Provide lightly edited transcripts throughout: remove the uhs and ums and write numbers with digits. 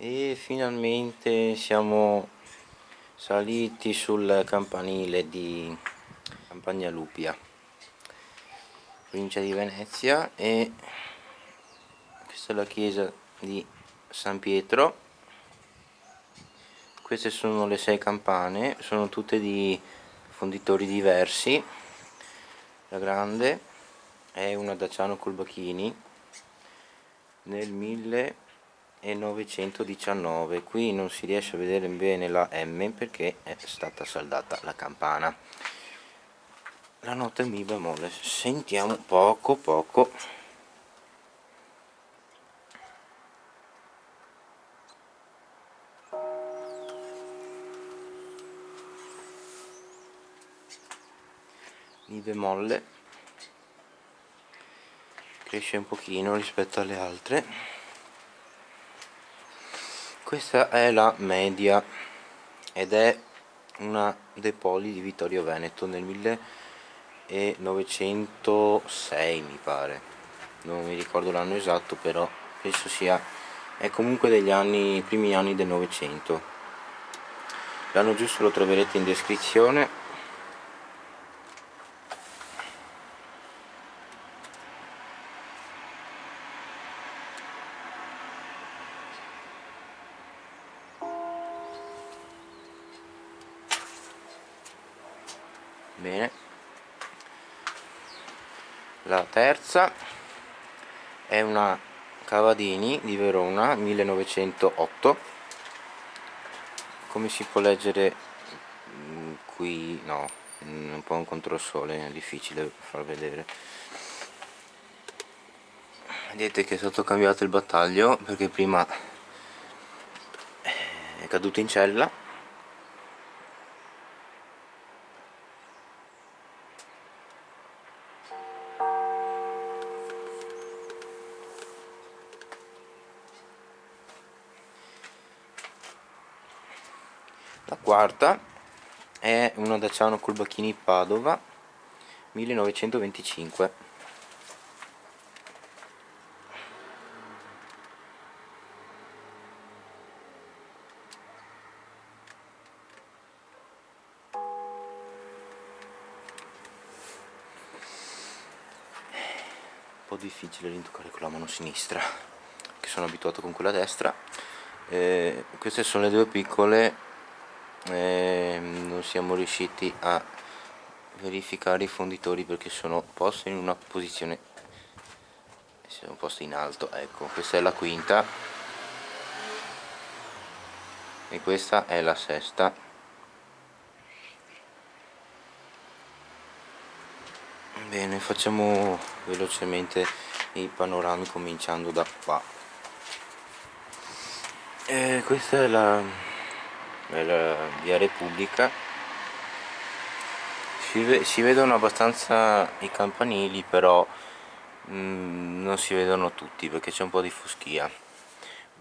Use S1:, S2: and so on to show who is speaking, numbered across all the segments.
S1: E finalmente siamo saliti sul campanile di Campagnalupia, provincia di Venezia, e questa è la chiesa di San Pietro. Queste sono le 6 campane, sono tutte di fonditori diversi. La grande è una Daciano Colbachini nel 1919. Qui non si riesce a vedere bene la M perché è stata saldata la campana. La nota è Mi bemolle, sentiamo poco. Mi bemolle, cresce un pochino rispetto alle altre. Questa è la media ed è una dei poli di Vittorio Veneto nel 1906 mi pare, non mi ricordo l'anno esatto, però penso sia, è comunque degli anni, primi anni del Novecento. L'anno giusto lo troverete in descrizione. Bene, la terza è una Cavadini di Verona 1908. Come si può leggere qui? No, un po' un controsole, è difficile far vedere. Vedete che è stato cambiato il battaglio perché prima è caduto in cella. La quarta è una Daciano Colbachini Padova 1925. Un po' difficile rintoccare con la mano sinistra, che sono abituato con quella destra. Queste sono le due piccole, non siamo riusciti a verificare i fonditori perché sono poste in una posizione, sono poste in alto. Ecco, questa è la quinta e questa è la sesta. Bene, facciamo velocemente i panorami cominciando da qua. Questa è la via Repubblica. Si vedono abbastanza i campanili, però non si vedono tutti perché c'è un po' di foschia,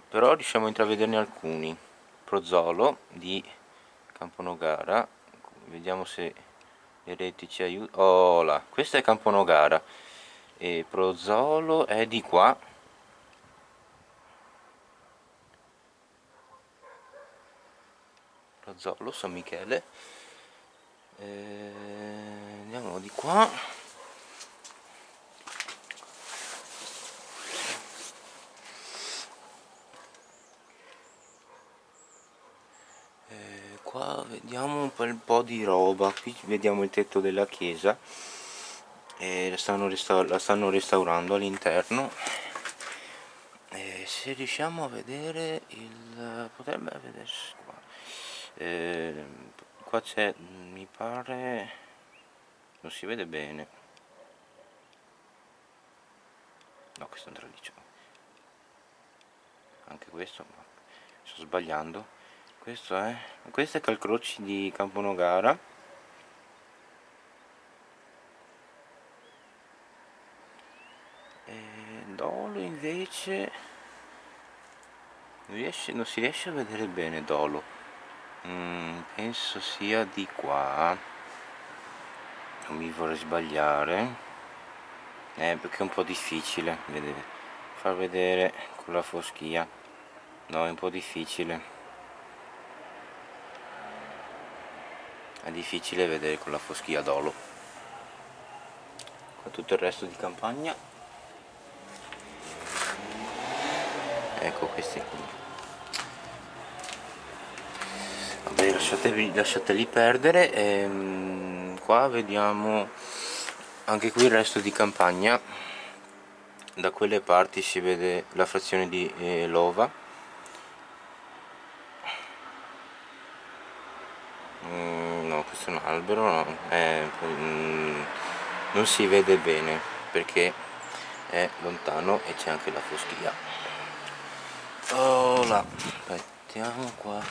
S1: però riusciamo a intravederne alcuni. Prozzolo di Camponogara, vediamo se le reti ci aiutano. Oh là, questo è Camponogara e Prozzolo è di qua. Prozzolo, San Michele. Andiamo di qua. Qua vediamo un po' di roba. Qui vediamo il tetto della chiesa e la stanno restaurando all'interno. Se riusciamo a vedere potrebbe vedersi qua. Qua c'è, mi pare, non si vede bene. No, questo è un traliccio. Anche questo, ma sto sbagliando. Questo è Calcroci di Camponogara. Dolo invece non si riesce a vedere bene Dolo. Penso sia di qua. Non mi vorrei sbagliare. Perché è un po' difficile far vedere con la foschia. No, è un po' difficile. È difficile vedere con la foschia d'olo. Qua tutto il resto di campagna. Ecco questi qui. Vabbè, lasciateli perdere. Qua vediamo anche qui il resto di campagna. Da quelle parti si vede la frazione di lova. No, questo è un albero, no. Non si vede bene perché è lontano e c'è anche la foschia. Oh là, mettiamo qua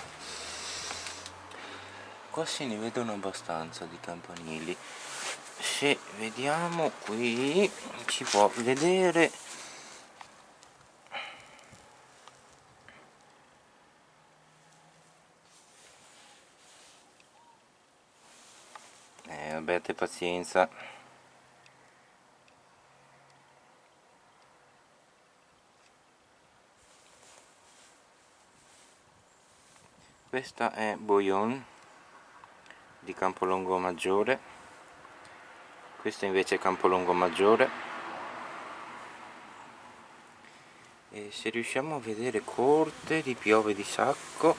S1: se ne vedono abbastanza di campanili. Se vediamo qui si può vedere abbiate pazienza. Questa è Boyon di Campolongo Maggiore, questa invece è Campolongo Maggiore, e se riusciamo a vedere corte di Piove di Sacco,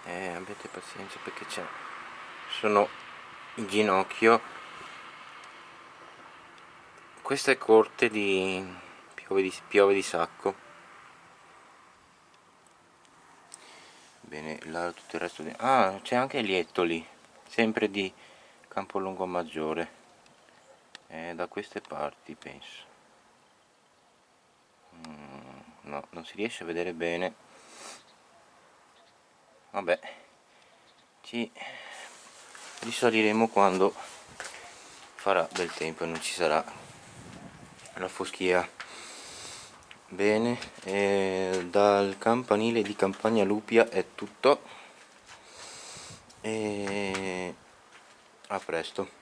S1: abbiate pazienza perché sono in ginocchio. Questa è corte di Piove di Sacco. Bene, là tutto il resto c'è anche Liettoli, sempre di Campolongo Maggiore, da queste parti penso. No, non si riesce a vedere bene. Vabbè, ci risaliremo quando farà bel tempo e non ci sarà la foschia. Bene, dal campanile di Campagna Lupia è tutto, e a presto.